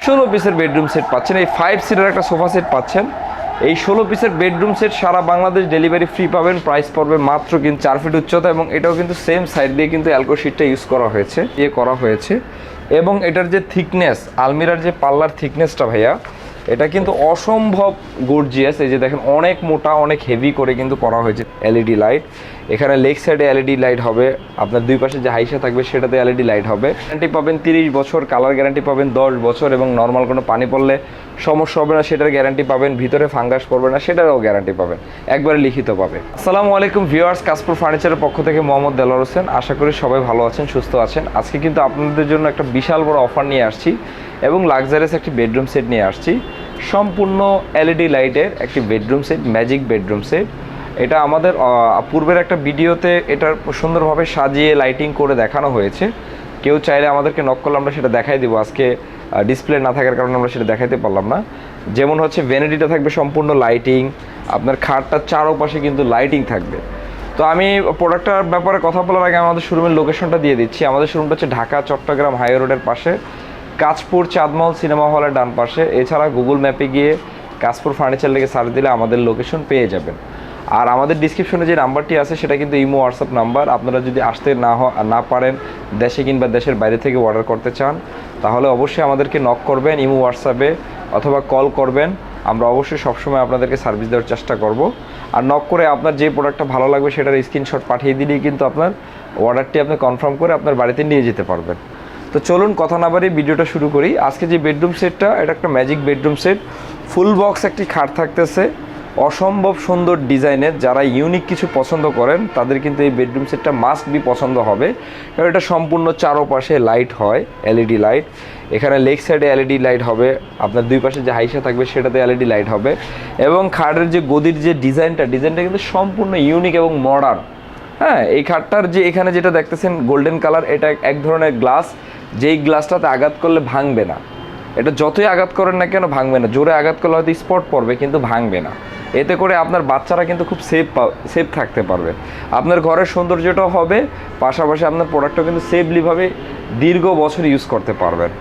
16 পিসের bedroom set পাচ্ছেন। এই 5 সিটার একটা সোফা সেট পাচ্ছেন। এই 16 পিসের বেডরুম সেট সারা বাংলাদেশ ডেলিভারি ফ্রি পাবেন। প্রাইস পড়বে মাত্র কিন্তু 4 ফিট উচ্চতা এবং এটাও কিন্তু সেম সাইড দিয়ে কিন্তু অ্যালকো শিটটা ইউজ করা হয়েছে এবং এটার যে থিকনেস, আলমিরার যে পাল্লার থিকনেসটা ভাইয়া, এটা কিন্তু অসম্ভব গর্জিয়াস। এই যে দেখেন অনেক মোটা, অনেক হেভি করে কিন্তু করা হয়েছে। এলইডি লাইট, এখানে লেগ সাইডে এলইডি লাইট হবে, আপনার দুই পাশে যে হাইসা থাকবে সেটাতে এলইডি লাইট হবে। গ্যারান্টি পাবেন 30 বছর, কালার গ্যারান্টি পাবেন 10 বছর এবং নর্মাল কোনো পানি পড়লে সমস্যা হবে না সেটার গ্যারান্টি পাবেন। ভিতরে ফাঙ্গাস পড়বে না সেটারও গ্যারান্টি পাবেন, একবারে লিখিত পাবে। আসসালামু আলাইকুম ভিউয়ার্স, কাশপুর ফার্নিচারের পক্ষ থেকে মোহাম্মদ দেলোয়ার হোসেন। আশা করি সবাই ভালো আছেন, সুস্থ আছেন। আজকে কিন্তু আপনাদের জন্য একটা বিশাল বড় অফার নিয়ে আসছি এবং লাক্সারিয়াস একটি বেডরুম সেট নিয়ে আসছি। সম্পূর্ণ এলইডি লাইটের একটি bedroom set, magic bedroom set. এটা আমাদের পূর্বের একটা ভিডিওতে এটা সুন্দরভাবে সাজিয়ে লাইটিং করে দেখানো হয়েছে। কেউ চাইলে আমাদেরকে নক করলে আমরা সেটা দেখাই দিব। আজকে ডিসপ্লে না থাকার কারণে আমরা সেটা দেখাইতে পারলাম না। যেমন হচ্ছে ভ্যানিটিটা থাকবে সম্পূর্ণ লাইটিং, আপনার খাটটার চারোপাশে কিন্তু লাইটিং থাকবে। তো আমি প্রোডাক্টটার ব্যাপারে কথা বলার আগে আমাদের শোরুমের লোকেশনটা দিয়ে দিচ্ছি। আমাদের শোরুমটা হচ্ছে ঢাকা চট্টগ্রাম হাইওয়ে রোডের পাশে, কাঁচপুর চাঁদমহল সিনেমা হলের ডান পাশে। এছাড়া গুগল ম্যাপে গিয়ে কাঁচপুর ফার্নিচার লিখে সার্চ দিলে আমাদের লোকেশন পেয়ে যাবেন। আর আমাদের ডিসক্রিপশনে যে নাম্বারটি আছে সেটা কিন্তু ইমো হোয়াটসঅ্যাপ নাম্বার। আপনারা যদি আসতে না পারেন, দেশে কিংবা দেশের বাইরে থেকে অর্ডার করতে চান, তাহলে অবশ্যই আমাদেরকে নক করবেন ইমো হোয়াটসঅ্যাপে অথবা কল করবেন। আমরা অবশ্যই সবসময় আপনাদেরকে সার্ভিস দেওয়ার চেষ্টা করব। আর নক করে আপনার যে প্রোডাক্টটা ভালো লাগবে সেটার স্ক্রিনশট পাঠিয়ে দিলেই কিন্তু আপনার অর্ডারটি আপনি কনফার্ম করে আপনার বাড়িতে নিয়ে যেতে পারবেন। তো চলুন কথা না বাড়িয়ে ভিডিওটা শুরু করি। আজকে যে বেডরুম সেটটা, এটা একটা magic bedroom set. Full box একটি খাট থাকতেছে, অসম্ভব সুন্দর ডিজাইনের। যারা ইউনিক কিছু পছন্দ করেন তাদের কিন্তু এই বেডরুম সেটটা মাস্ট বি পছন্দ হবে, কারণ এটা সম্পূর্ণ চারোপাশে লাইট হয়, এলইডি লাইট। এখানে লেগ সাইডে এলইডি লাইট হবে, আপনার দুই পাশে যে হাইসা থাকবে সেটাতে এলইডি লাইট হবে এবং খাটের যে গদির যে ডিজাইনটা কিন্তু সম্পূর্ণ ইউনিক এবং মডার্ন। হ্যাঁ, এই খাটটার যে এখানে যেটা দেখতেছেন গোল্ডেন কালার, এটা এক ধরনের গ্লাস, যেই গ্লাসটাতে আঘাত করলে ভাঙবে না। এটা যতই আঘাত করেন না কেন ভাঙবে না। জোরে আঘাত করলে হয়তো স্পট পড়বে কিন্তু ভাঙবে না। এতে করে আপনার বাচ্চারা কিন্তু খুব সেফ থাকতে পারবে। আপনার ঘরের সৌন্দর্যটাও হবে, পাশাপাশি আপনার প্রোডাক্টটাও কিন্তু সেফলিভাবে দীর্ঘ বছর ইউজ করতে পারবেন।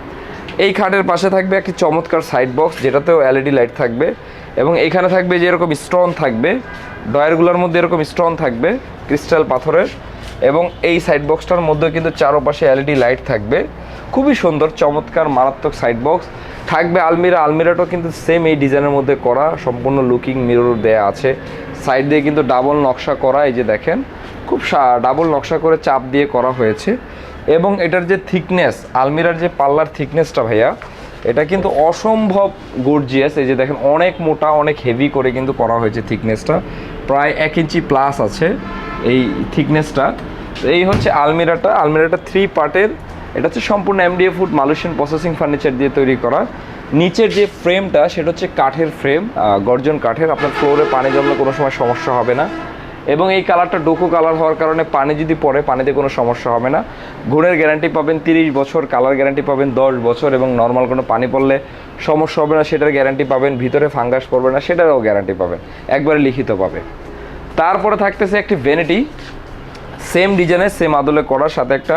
এই খাটের পাশে থাকবে একটি চমৎকার সাইড বক্স, যেটাতেও এলইডি লাইট থাকবে এবং এখানে থাকবে যে এরকম স্টোন থাকবে, ডয়ারগুলোর মধ্যে এরকম স্টোন থাকবে ক্রিস্টাল পাথরের এবং এই সাইড বক্সটার মধ্যে কিন্তু চারোপাশে এলইডি লাইট থাকবে। খুবই সুন্দর চমৎকার মারাত্মক সাইড বক্স থাকবে। আলমিরাটাও কিন্তু সেম এই ডিজাইনের মধ্যে করা, সম্পূর্ণ লুকিং মিরর দেয়া আছে। সাইড দিয়ে কিন্তু ডাবল নকশা করা, এই যে দেখেন খুব ডাবল নকশা করে চাপ দিয়ে করা হয়েছে এবং এটার যে থিকনেস, আলমিরার যে পাল্লার থিকনেসটা ভাইয়া, এটা কিন্তু অসম্ভব গর্জিয়াস। এই যে দেখেন অনেক মোটা, অনেক হেভি করে কিন্তু করা হয়েছে। থিকনেসটা প্রায় 1 ইঞ্চি প্লাস আছে এই থিকনেসটা। এই হচ্ছে আলমিরাটা 3 পার্টের। এটা হচ্ছে সম্পূর্ণ MDF wood Malaysian processing furniture দিয়ে তৈরি করা। নিচের যে ফ্রেমটা সেটা হচ্ছে কাঠের ফ্রেম, গর্জন কাঠের। আপনার ফ্লোরে পানি জমলে কোনো সময় সমস্যা হবে না এবং এই কালারটা ডোকো কালার হওয়ার কারণে পানি যদি পড়ে পানিতে কোনো সমস্যা হবে না। গুণের গ্যারান্টি পাবেন 30 বছর, কালার গ্যারান্টি পাবেন 10 বছর এবং নর্মাল কোনো পানি পড়লে সমস্যা হবে না সেটার গ্যারান্টি পাবেন। ভিতরে ফাঙ্গাস পড়বে না সেটারও গ্যারান্টি পাবেন, একবারে লিখিত পাবে। তারপরে থাকতেছে একটি ভ্যানিটি, সেম ডিজাইনের সেম আদলে করার সাথে একটা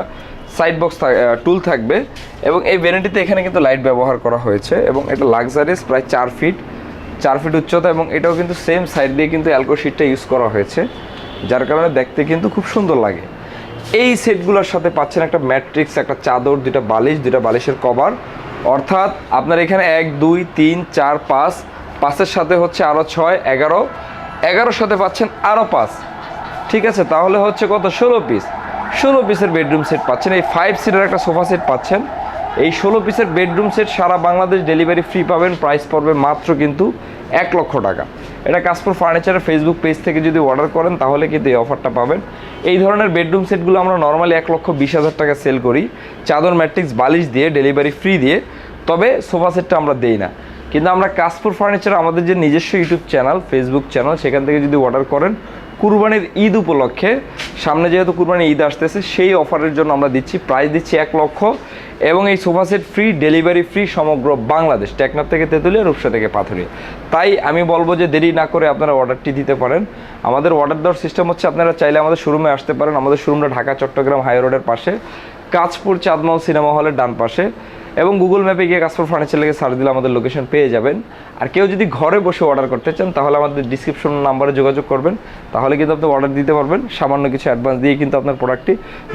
সাইড বক্স টুল থাকবে এবং এই ভ্যানিটিতে এখানে কিন্তু লাইট ব্যবহার করা হয়েছে এবং এটা লাক্সারিয়াস, প্রায় 4 ফিট উচ্চতা এবং এটাও কিন্তু সেম সাইড দিয়ে কিন্তু অ্যালকো শিটটা ইউজ করা হয়েছে, যার কারণে দেখতে কিন্তু খুব সুন্দর লাগে। এই সেটগুলোর সাথে পাচ্ছেন একটা ম্যাট্রিক্স, একটা চাদর, দুটা বালিশের কভার। অর্থাৎ আপনার এখানে 1 2 3 4 5, 5-এর সাথে হচ্ছে আরও 6 11, 11-র সাথে পাচ্ছেন আরও 5। ঠিক আছে, তাহলে হচ্ছে কত? 16 পিসের বেডরুম সেট পাচ্ছেন। এই 5 সিটার একটা সোফা সেট পাচ্ছেন। এই 16 পিসের বেডরুম সেট সারা বাংলাদেশ ডেলিভারি ফ্রি পাবেন। প্রাইস পড়বে মাত্র কিন্তু 1 লক্ষ টাকা। এটা কাশপুর ফার্নিচারের ফেসবুক পেজ থেকে যদি অর্ডার করেন তাহলে কিন্তু এই অফারটা পাবেন। এই ধরনের বেডরুম সেটগুলো আমরা নর্মালি 1,20,000 টাকা সেল করি, চাদর ম্যাট্রিক্স বালিশ দিয়ে, ডেলিভারি ফ্রি দিয়ে। তবে সোফা সেটটা আমরা দেই না, কিন্তু আমরা কাশপুর ফার্নিচার আমাদের যে নিজস্ব ইউটিউব চ্যানেল, ফেসবুক চ্যানেল, সেখান থেকে যদি অর্ডার করেন কুরবানির ঈদ উপলক্ষে, সামনে যেহেতু কুরবানির ঈদ আসতেছে, সেই অফারের জন্য আমরা প্রাইস দিচ্ছি 1 লক্ষ এবং এই sofa set free, delivery free সমগ্র বাংলাদেশ, টেকনাফ থেকে তেঁতুলিয়া, রূপসা থেকে পাথুরিয়া। তাই আমি বলবো যে দেরি না করে আপনারা অর্ডারটি দিতে পারেন। আমাদের অর্ডার দেওয়ার সিস্টেম হচ্ছে, আপনারা চাইলে আমাদের শোরুমে আসতে পারেন। আমাদের শোরুমটা ঢাকা চট্টগ্রাম হাই রোডের পাশে, কাঁচপুর চাঁদমহল সিনেমা হলের ডান পাশে। এবং গুগল ম্যাপে গিয়ে কাসফোর ফার্নিচার লেগে সার্চ দিলে আমাদের লোকেশন পেয়ে যাবেন। আর কেউ যদি ঘরে বসে অর্ডার করতে চান তাহলে আমাদের ডিসক্রিপশন নাম্বারে যোগাযোগ করবেন, তাহলে কিন্তু আপনি অর্ডার দিতে পারবেন। সামান্য কিছু অ্যাডভান্স দিয়ে কিন্তু আপনার প্রোডাক্টটি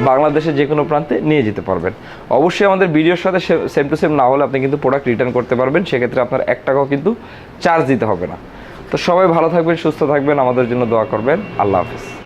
বাংলাদেশের যে কোনো প্রান্তে নিয়ে যেতে পারবেন। অবশ্যই আমাদের ভিডিওর সাথে সেম টু সেম না হলে আপনি কিন্তু প্রোডাক্ট রিটার্ন করতে পারবেন, সেক্ষেত্রে আপনার 1 টাকাও কিন্তু চার্জ দিতে হবে না। তো সবাই ভালো থাকবেন, সুস্থ থাকবেন, আমাদের জন্য দোয়া করবেন। আল্লাহ হাফিজ।